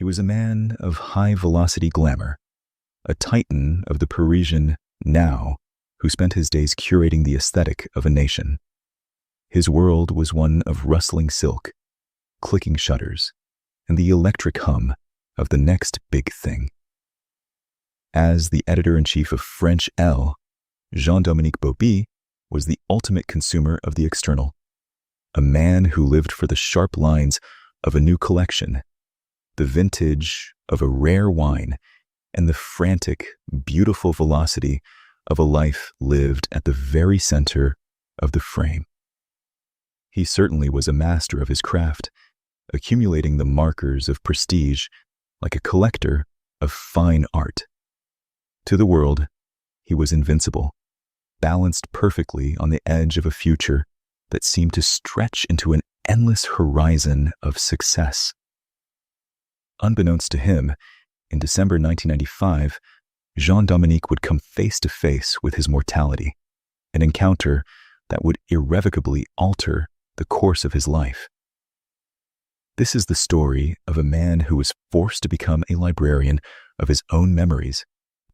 He was a man of high-velocity glamour, a titan of the Parisian now who spent his days curating the aesthetic of a nation. His world was one of rustling silk, clicking shutters, and the electric hum of the next big thing. As the editor-in-chief of French Elle, Jean-Dominique Bauby was the ultimate consumer of the external, a man who lived for the sharp lines of a new collection, the vintage of a rare wine, and the frantic, beautiful velocity of a life lived at the very center of the frame. He certainly was a master of his craft, accumulating the markers of prestige like a collector of fine art. To the world, he was invincible, balanced perfectly on the edge of a future that seemed to stretch into an endless horizon of success. Unbeknownst to him, in December 1995, Jean-Dominique would come face to face with his mortality, an encounter that would irrevocably alter the course of his life. This is the story of a man who was forced to become a librarian of his own memories,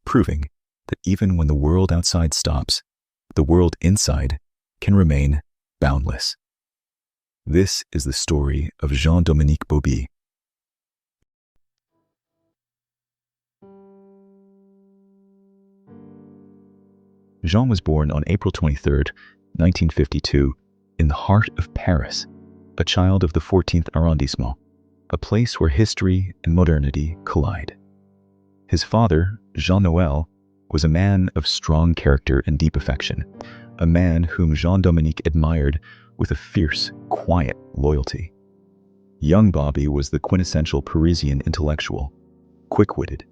proving that even when the world outside stops, the world inside can remain boundless. This is the story of Jean-Dominique Bauby. Jean was born on April 23, 1952, in the heart of Paris, a child of the 14th arrondissement, a place where history and modernity collide. His father, Jean-Noël, was a man of strong character and deep affection, a man whom Jean-Dominique admired with a fierce, quiet loyalty. Young Bauby was the quintessential Parisian intellectual, quick-witted,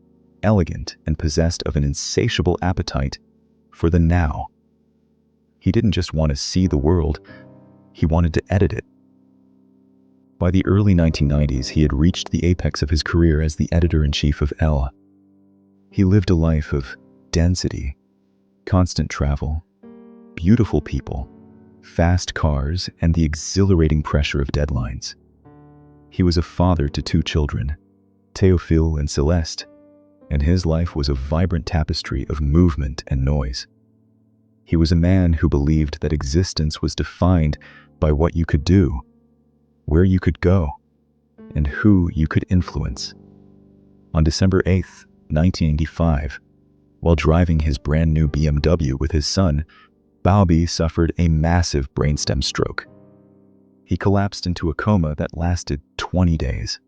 elegant, and possessed of an insatiable appetite for the now. He didn't just want to see the world, he wanted to edit it. By the early 1990s, he had reached the apex of his career as the editor-in-chief of Elle. He lived a life of density, constant travel, beautiful people, fast cars, and the exhilarating pressure of deadlines. He was a father to 2 children, Théophile and Céleste, and his life was a vibrant tapestry of movement and noise. He was a man who believed that existence was defined by what you could do, where you could go, and who you could influence. On December 8, 1985, while driving his brand new BMW with his son, Bauby suffered a massive brainstem stroke. He collapsed into a coma that lasted 20 days.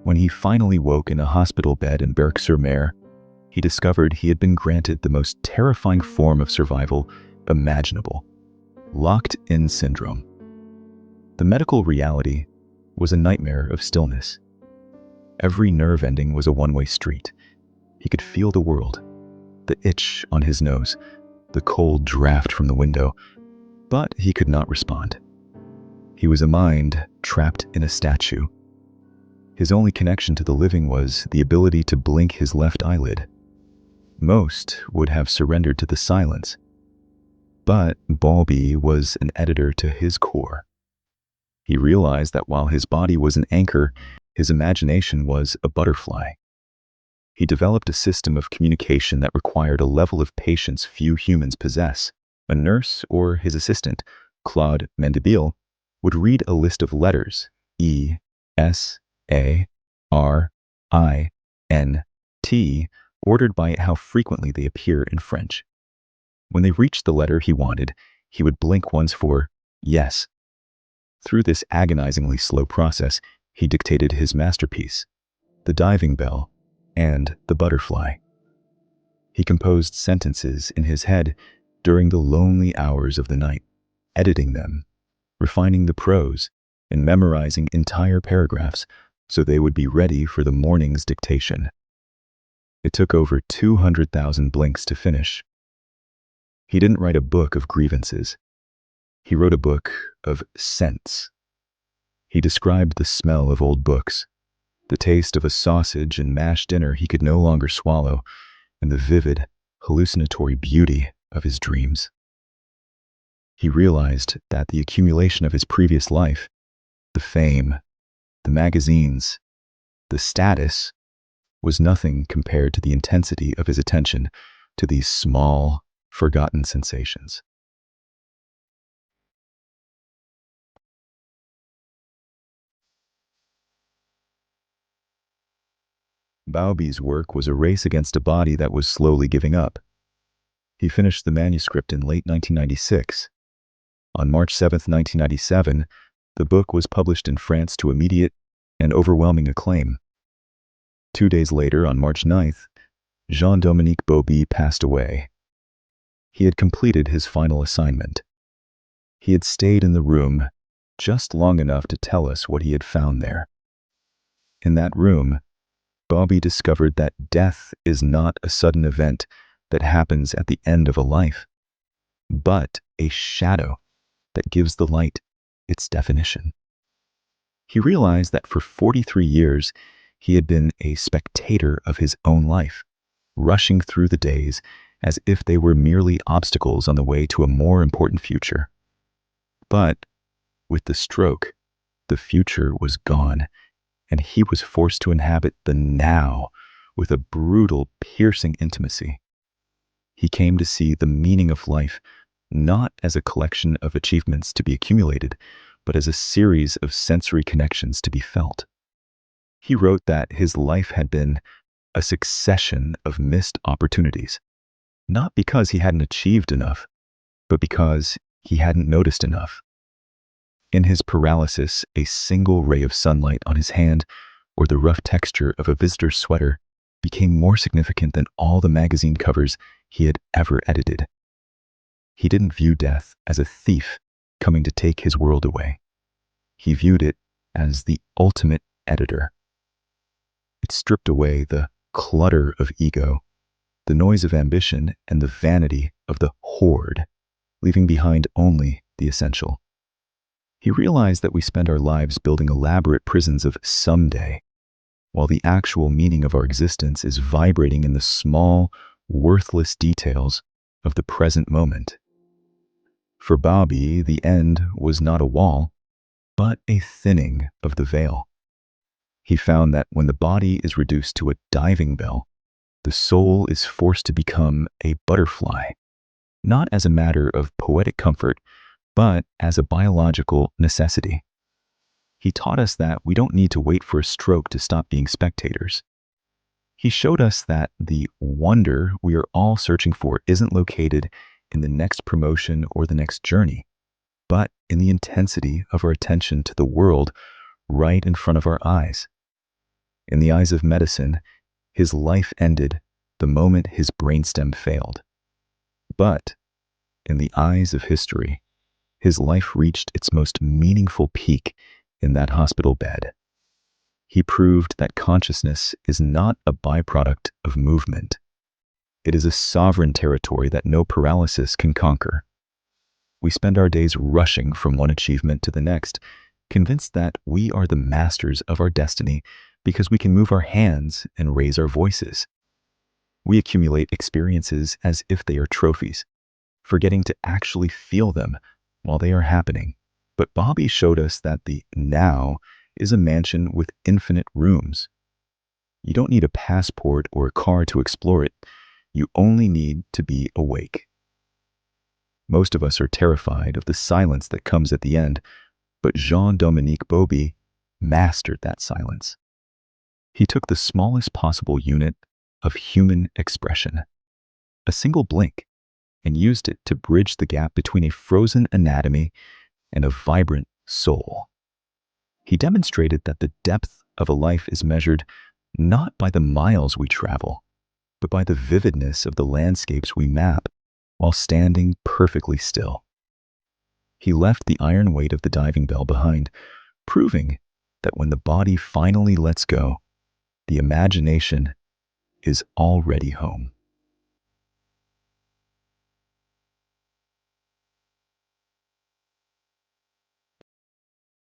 When he finally woke in a hospital bed in Berck-sur-Mer, he discovered he had been granted the most terrifying form of survival imaginable: locked-in syndrome. The medical reality was a nightmare of stillness. Every nerve ending was a one-way street. He could feel the world, the itch on his nose, the cold draft from the window, but he could not respond. He was a mind trapped in a statue. His only connection to the living was the ability to blink his left eyelid. Most would have surrendered to the silence, but Bauby was an editor to his core. He realized that while his body was an anchor, his imagination was a butterfly. He developed a system of communication that required a level of patience few humans possess. A nurse or his assistant, Claude Mendebile, would read a list of letters, E, S, A, R, I, N, T, ordered by how frequently they appear in French. When they reached the letter he wanted, he would blink once for yes. Through this agonizingly slow process, he dictated his masterpiece, The Diving Bell and The Butterfly. He composed sentences in his head during the lonely hours of the night, editing them, refining the prose, and memorizing entire paragraphs so they would be ready for the morning's dictation. It took over 200,000 blinks to finish. He didn't write a book of grievances. He wrote a book of scents. He described the smell of old books, the taste of a sausage and mashed dinner he could no longer swallow, and the vivid, hallucinatory beauty of his dreams. He realized that the accumulation of his previous life, the fame, the magazines, The status was nothing compared to the intensity of his attention to these small, forgotten sensations. Bauby's work was a race against a body that was slowly giving up. He finished the manuscript in late 1996. On March 7, 1997, the book was published in France to immediate and overwhelming acclaim. 2 days later, on March 9th, Jean-Dominique Bauby passed away. He had completed his final assignment. He had stayed in the room just long enough to tell us what he had found there. In that room, Bauby discovered that death is not a sudden event that happens at the end of a life, but a shadow that gives the light its definition. He realized that for 43 years, he had been a spectator of his own life, rushing through the days as if they were merely obstacles on the way to a more important future. But with the stroke, the future was gone, and he was forced to inhabit the now with a brutal, piercing intimacy. He came to see the meaning of life not as a collection of achievements to be accumulated, but as a series of sensory connections to be felt. He wrote that his life had been a succession of missed opportunities, not because he hadn't achieved enough, but because he hadn't noticed enough. In his paralysis, a single ray of sunlight on his hand or the rough texture of a visitor's sweater became more significant than all the magazine covers he had ever edited. He didn't view death as a thief coming to take his world away. He viewed it as the ultimate editor. It stripped away the clutter of ego, the noise of ambition, and the vanity of the hoard, leaving behind only the essential. He realized that we spend our lives building elaborate prisons of someday, while the actual meaning of our existence is vibrating in the small, worthless details of the present moment. For Bauby, the end was not a wall, but a thinning of the veil. He found that when the body is reduced to a diving bell, the soul is forced to become a butterfly, not as a matter of poetic comfort, but as a biological necessity. He taught us that we don't need to wait for a stroke to stop being spectators. He showed us that the wonder we are all searching for isn't located in the next promotion or the next journey, but in the intensity of our attention to the world right in front of our eyes. In the eyes of medicine, his life ended the moment his brainstem failed. But in the eyes of history, his life reached its most meaningful peak in that hospital bed. He proved that consciousness is not a byproduct of movement. It is a sovereign territory that no paralysis can conquer. We spend our days rushing from one achievement to the next, convinced that we are the masters of our destiny because we can move our hands and raise our voices. We accumulate experiences as if they are trophies, forgetting to actually feel them while they are happening. But Bauby showed us that the now is a mansion with infinite rooms. You don't need a passport or a car to explore it. You only need to be awake. Most of us are terrified of the silence that comes at the end, but Jean-Dominique Bauby mastered that silence. He took the smallest possible unit of human expression, a single blink, and used it to bridge the gap between a frozen anatomy and a vibrant soul. He demonstrated that the depth of a life is measured not by the miles we travel, but by the vividness of the landscapes we map while standing perfectly still. He left the iron weight of the diving bell behind, proving that when the body finally lets go, the imagination is already home.